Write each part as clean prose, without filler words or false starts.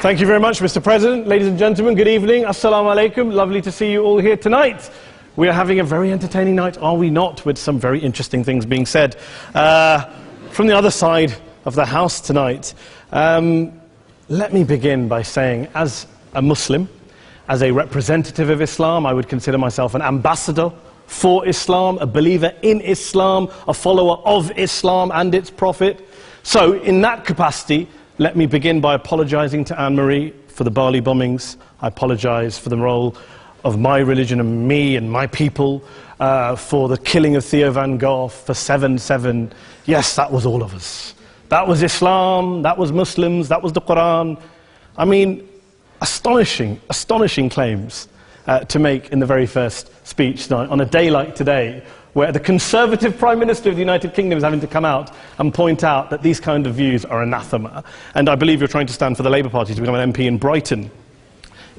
Thank you very much, Mr. President. Ladies and gentlemen, good evening. Assalamu alaikum. Lovely to see you all here tonight. We are having a very entertaining night, are we not, with some very interesting things being said from the other side of the house tonight. Let me begin by saying, as a Muslim, as a representative of Islam, I would consider myself an ambassador for Islam, a believer in Islam, a follower of Islam and its Prophet. So, in that capacity, let me begin by apologizing to Anne-Marie for the Bali bombings. I apologize for the role of my religion and me and my people, for the killing of Theo van Gogh, for 7/7. Yes, that was all of us. That was Islam, that was Muslims, that was the Quran. I mean, astonishing claims to make in the very first speech tonight, on a day like today, where the Conservative Prime Minister of the United Kingdom is having to come out and point out that these kind of views are anathema. And I believe you're trying to stand for the Labour Party to become an MP in Brighton.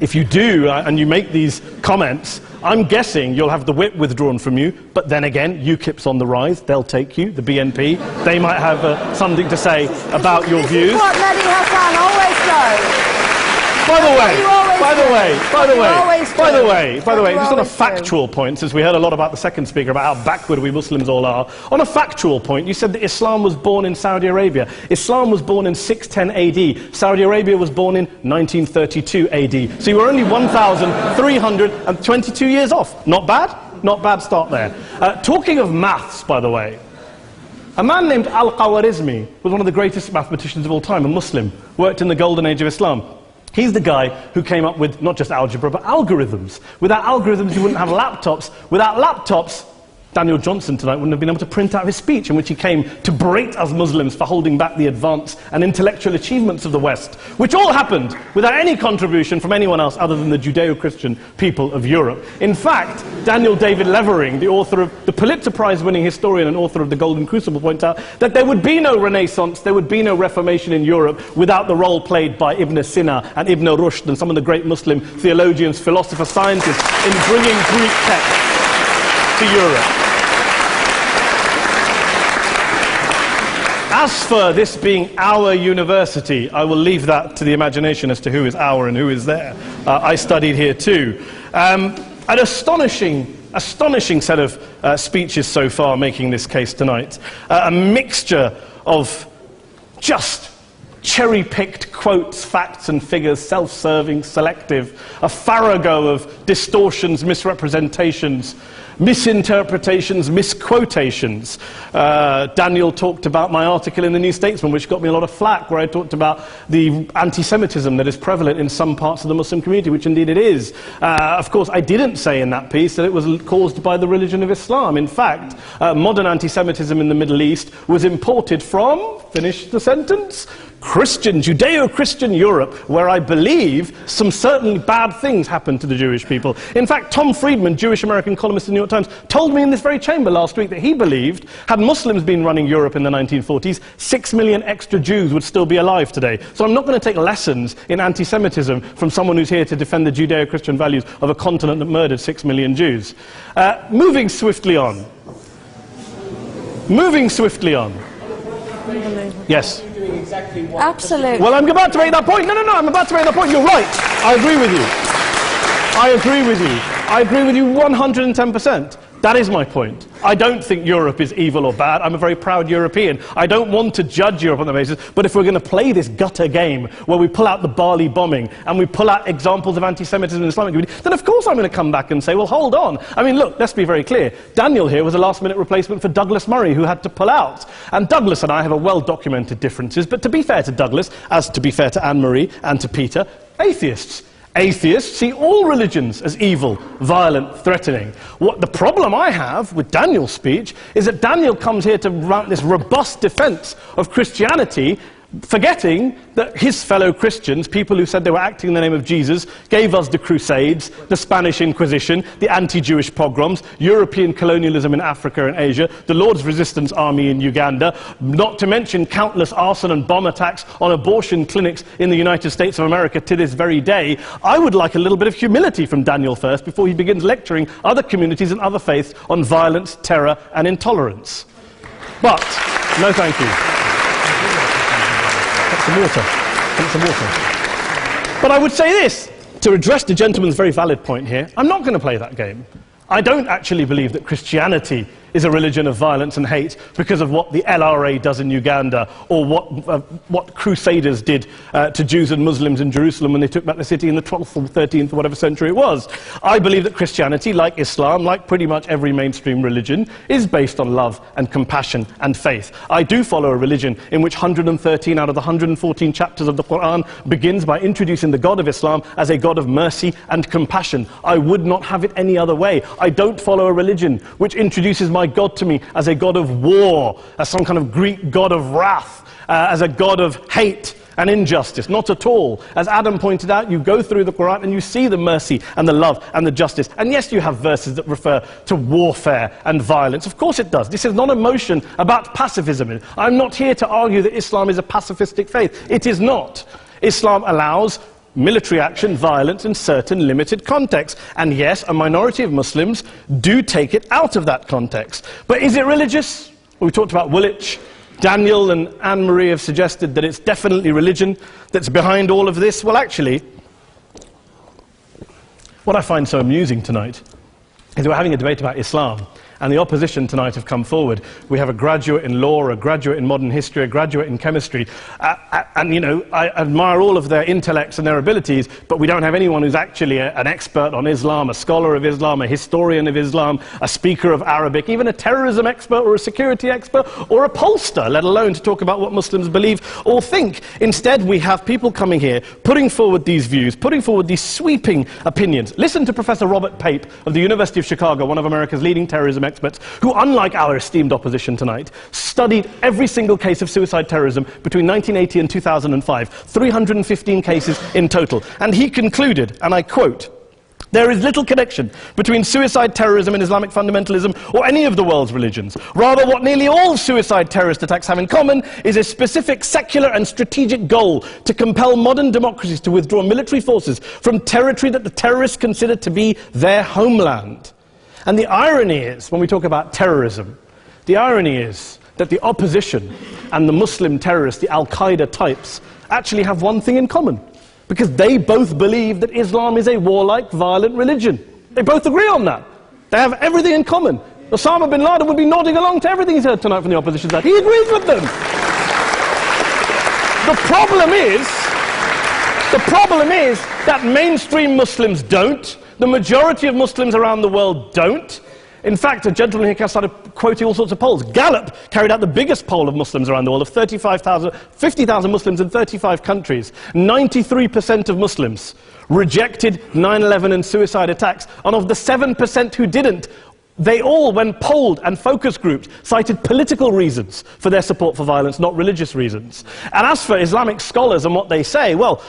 If you do, and you make these comments, I'm guessing you'll have the whip withdrawn from you, but then again, UKIP's on the rise, they'll take you, the BNP, they might have something to say about your views. This is what Mehdi Hasan always does. By the way, just on a factual point, since we heard a lot about the second speaker, about how backward we Muslims all are, on a factual point, you said that Islam was born in Saudi Arabia. Islam was born in 610 AD. Saudi Arabia was born in 1932 AD. So you were only 1,322 years off. Not bad? Not bad start there. Talking of maths, by the way, a man named Al-Khawarizmi was one of the greatest mathematicians of all time, a Muslim, worked in the golden age of Islam. He's the guy who came up with not just algebra, but algorithms. Without algorithms, you wouldn't have laptops. Without laptops, Daniel Johnson tonight wouldn't have been able to print out his speech in which he came to berate us Muslims for holding back the advance and intellectual achievements of the West, which all happened without any contribution from anyone else other than the Judeo-Christian people of Europe. In fact, Daniel David Levering, the author of the Pulitzer Prize-winning historian and author of The Golden Crucible, points out that there would be no Renaissance, there would be no Reformation in Europe without the role played by Ibn Sina and Ibn Rushd and some of the great Muslim theologians, philosophers, scientists in bringing Greek texts to Europe. As for this being our university, I will leave that to the imagination as to who is our and who is there. I studied here too. An astonishing set of speeches so far making this case tonight. A mixture of just cherry-picked quotes, facts and figures, self-serving, selective, a farrago of distortions, misrepresentations, misinterpretations, misquotations. Daniel talked about my article in the New Statesman, which got me a lot of flack, where I talked about the anti-Semitism that is prevalent in some parts of the Muslim community, which indeed it is. Of course, I didn't say in that piece that it was caused by the religion of Islam. In fact, modern anti-Semitism in the Middle East was imported from, finish the sentence, Christian, Judeo-Christian Europe, where I believe some certainly bad things happened to the Jewish people. In fact, Tom Friedman, Jewish-American columnist in the New York Times, told me in this very chamber last week that he believed, had Muslims been running Europe in the 1940s, 6 million extra Jews would still be alive today. So I'm not going to take lessons in anti-Semitism from someone who's here to defend the Judeo-Christian values of a continent that murdered 6 million Jews. Moving swiftly on. Yes. Absolutely. Well, I'm about to make that point. No, I'm about to make that point. You're right. I agree with you 110%. That is my point. I don't think Europe is evil or bad. I'm a very proud European. I don't want to judge Europe on that basis, but if we're going to play this gutter game where we pull out the Bali bombing and we pull out examples of anti-Semitism in the Islamic community, then of course I'm going to come back and say, well, hold on. I mean, look, let's be very clear. Daniel here was a last-minute replacement for Douglas Murray, who had to pull out. And Douglas and I have a well-documented differences, but to be fair to Douglas, as to be fair to Anne-Marie and to Peter, atheists. Atheists see all religions as evil, violent, threatening. What the problem I have with Daniel's speech is that Daniel comes here to run this robust defense of Christianity, forgetting that his fellow Christians, people who said they were acting in the name of Jesus, gave us the Crusades, the Spanish Inquisition, the anti-Jewish pogroms, European colonialism in Africa and Asia, the Lord's Resistance Army in Uganda, not to mention countless arson and bomb attacks on abortion clinics in the United States of America to this very day. I would like a little bit of humility from Daniel first before he begins lecturing other communities and other faiths on violence, terror and intolerance. But, no thank you. Some water. But I would say this, to address the gentleman's very valid point here, I'm not going to play that game. I don't actually believe that Christianity is a religion of violence and hate because of what the LRA does in Uganda or what Crusaders did to Jews and Muslims in Jerusalem when they took back the city in the 12th or 13th or whatever century it was. I believe that Christianity, like Islam, like pretty much every mainstream religion, is based on love and compassion and faith. I do follow a religion in which 113 out of the 114 chapters of the Quran begins by introducing the God of Islam as a God of mercy and compassion. I would not have it any other way. I don't follow a religion which introduces my God to me as a God of war, as some kind of Greek God of wrath, as a God of hate and injustice. Not at all. As Adam pointed out, you go through the Quran and you see the mercy and the love and the justice. And yes, you have verses that refer to warfare and violence. Of course it does. This is not a motion about pacifism. I'm not here to argue that Islam is a pacifistic faith. It is not. Islam allows military action, violence in certain limited contexts. And yes, a minority of Muslims do take it out of that context. But is it religious? We talked about Woolwich. Daniel and Anne-Marie have suggested that it's definitely religion that's behind all of this. Well, actually, what I find so amusing tonight is we're having a debate about Islam. And the opposition tonight have come forward. We have a graduate in law, a graduate in modern history, a graduate in chemistry. And, you know, I admire all of their intellects and their abilities, but we don't have anyone who's actually an expert on Islam, a scholar of Islam, a historian of Islam, a speaker of Arabic, even a terrorism expert or a security expert or a pollster, let alone to talk about what Muslims believe or think. Instead, we have people coming here, putting forward these views, putting forward these sweeping opinions. Listen to Professor Robert Pape of the University of Chicago, one of America's leading terrorism experts, who, unlike our esteemed opposition tonight, studied every single case of suicide terrorism between 1980 and 2005, 315 cases in total. And he concluded, and I quote, "There is little connection between suicide terrorism and Islamic fundamentalism or any of the world's religions. Rather, what nearly all suicide terrorist attacks have in common is a specific secular and strategic goal to compel modern democracies to withdraw military forces from territory that the terrorists consider to be their homeland." And the irony is, when we talk about terrorism, the irony is that the opposition and the Muslim terrorists, the Al-Qaeda types, actually have one thing in common. Because they both believe that Islam is a warlike, violent religion. They both agree on that. They have everything in common. Osama bin Laden would be nodding along to everything he's heard tonight from the opposition side. He agrees with them. The problem is that mainstream Muslims don't. The majority of Muslims around the world don't. In fact, a gentleman here started quoting all sorts of polls. Gallup carried out the biggest poll of Muslims around the world, of 50,000 Muslims in 35 countries. 93% of Muslims rejected 9/11 and suicide attacks. And of the 7% who didn't, they all, when polled and focus grouped, cited political reasons for their support for violence, not religious reasons. And as for Islamic scholars and what they say, well,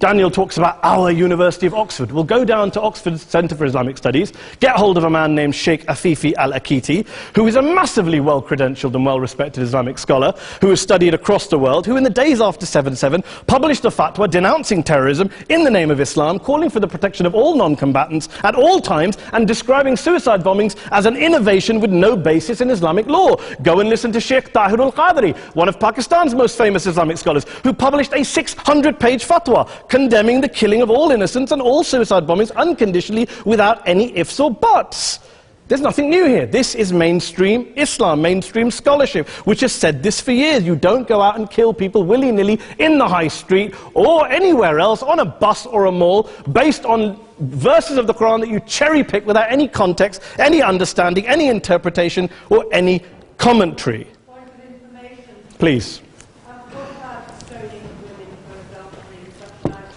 Daniel talks about our University of Oxford. We'll go down to Oxford Centre for Islamic Studies, get hold of a man named Sheikh Afifi Al-Akiti, who is a massively well-credentialed and well-respected Islamic scholar, who has studied across the world, who in the days after 7/7 published a fatwa denouncing terrorism in the name of Islam, calling for the protection of all non-combatants at all times, and describing suicide bombings as an innovation with no basis in Islamic law. Go and listen to Sheikh Tahir al-Qadri, one of Pakistan's most famous Islamic scholars, who published a 600-page fatwa condemning the killing of all innocents and all suicide bombings unconditionally without any ifs or buts. There's nothing new here. This is mainstream Islam, mainstream scholarship, which has said this for years. You don't go out and kill people willy-nilly in the high street or anywhere else, on a bus or a mall, based on verses of the Quran that you cherry-pick without any context, any understanding, any interpretation, or any commentary. Point of information. Please.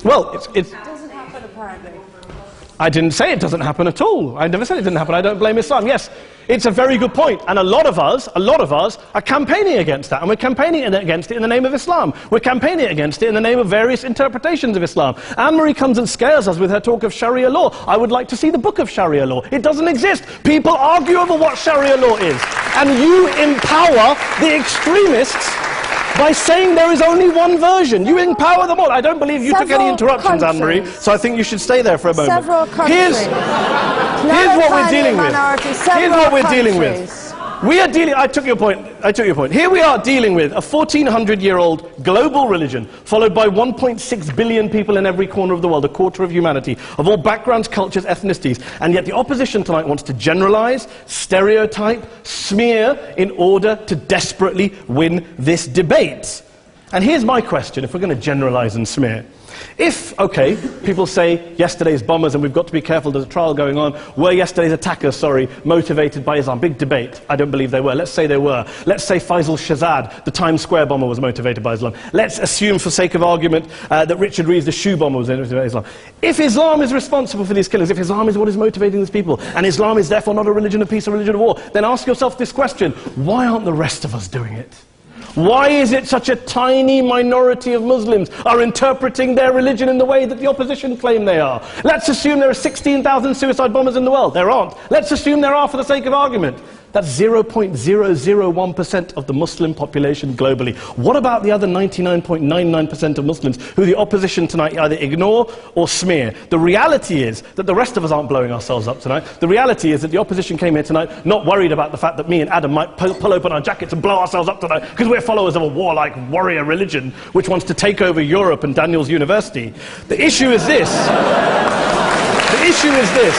Well, it doesn't happen apparently. I didn't say it doesn't happen at all. I never said it didn't happen. I don't blame Islam. Yes, it's a very good point. And a lot of us are campaigning against that. And we're campaigning against it in the name of Islam. We're campaigning against it in the name of various interpretations of Islam. Anne-Marie comes and scares us with her talk of Sharia law. I would like to see the book of Sharia law. It doesn't exist. People argue over what Sharia law is. And you empower the extremists by saying there is only one version. You empower them all. I don't believe you took any interruptions, Anne-Marie, so I think you should stay there for a moment. Several countries. Here's what we're dealing with. Here's what we're dealing with. We are dealing, I took your point. Here we are dealing with a 1400-year-old global religion, followed by 1.6 billion people in every corner of the world, a quarter of humanity, of all backgrounds, cultures, ethnicities. And yet the opposition tonight wants to generalize, stereotype, smear, in order to desperately win this debate. And here's my question, if we're going to generalize and smear. If, okay, people say yesterday's bombers, and we've got to be careful, there's a trial going on, were yesterday's attackers, motivated by Islam? Big debate. I don't believe they were. Let's say they were. Let's say Faisal Shahzad, the Times Square bomber, was motivated by Islam. Let's assume, for sake of argument, that Richard Reeves, the shoe bomber, was motivated by Islam. If Islam is responsible for these killings, if Islam is what is motivating these people, and Islam is therefore not a religion of peace, a religion of war, then ask yourself this question: why aren't the rest of us doing it? Why is it such a tiny minority of Muslims are interpreting their religion in the way that the opposition claim they are? Let's assume there are 16,000 suicide bombers in the world. There aren't. Let's assume there are for the sake of argument. That's 0.001% of the Muslim population globally. What about the other 99.99% of Muslims who the opposition tonight either ignore or smear? The reality is that the rest of us aren't blowing ourselves up tonight. The reality is that the opposition came here tonight not worried about the fact that me and Adam might pull open our jackets and blow ourselves up tonight because we're followers of a warlike warrior religion which wants to take over Europe and Daniel's university. The issue is this. The issue is this.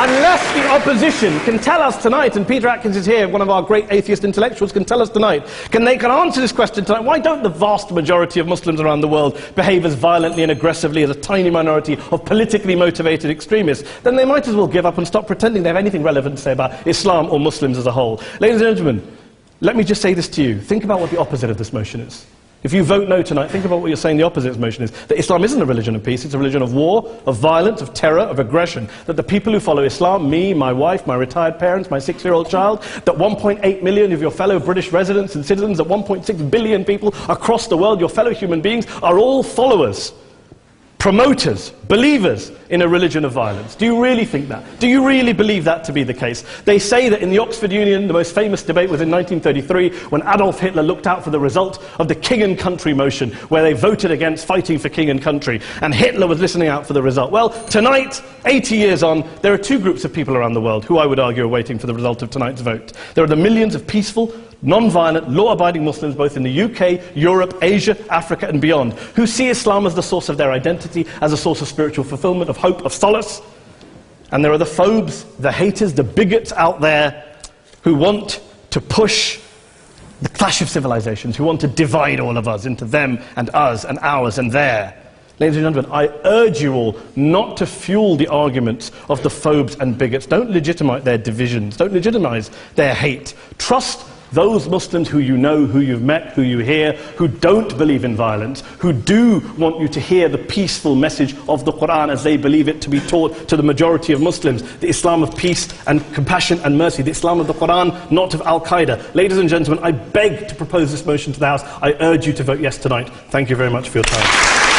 Unless the opposition can tell us tonight, and Peter Atkins is here, one of our great atheist intellectuals, can tell us tonight, can answer this question tonight: why don't the vast majority of Muslims around the world behave as violently and aggressively as a tiny minority of politically motivated extremists? Then they might as well give up and stop pretending they have anything relevant to say about Islam or Muslims as a whole. Ladies and gentlemen, let me just say this to you. Think about what the opposite of this motion is. If you vote no tonight, think about what you're saying the opposite motion is. That Islam isn't a religion of peace, it's a religion of war, of violence, of terror, of aggression. That the people who follow Islam, me, my wife, my retired parents, my 6-year-old child, that 1.8 million of your fellow British residents and citizens, that 1.6 billion people across the world, your fellow human beings, are all followers, promoters, believers in a religion of violence. Do you really think that? Do you really believe that to be the case? They say that in the Oxford Union, the most famous debate was in 1933, when Adolf Hitler looked out for the result of the King and Country motion, where they voted against fighting for King and Country, and Hitler was listening out for the result. Well, tonight, 80 years on, there are two groups of people around the world who I would argue are waiting for the result of tonight's vote. There are the millions of peaceful, non-violent, law-abiding Muslims both in the UK, Europe, Asia, Africa and beyond, who see Islam as the source of their identity, as a source of spiritual fulfillment, of hope, of solace. And there are the phobes, the haters, the bigots out there who want to push the clash of civilizations, who want to divide all of us into them and us and ours and their. Ladies and gentlemen, I urge you all not to fuel the arguments of the phobes and bigots. Don't legitimize their divisions. Don't legitimize their hate. Trust those Muslims who you know, who you've met, who you hear, who don't believe in violence, who do want you to hear the peaceful message of the Quran as they believe it to be taught to the majority of Muslims, the Islam of peace and compassion and mercy, the Islam of the Quran, not of Al-Qaeda. Ladies and gentlemen, I beg to propose this motion to the House. I urge you to vote yes tonight. Thank you very much for your time.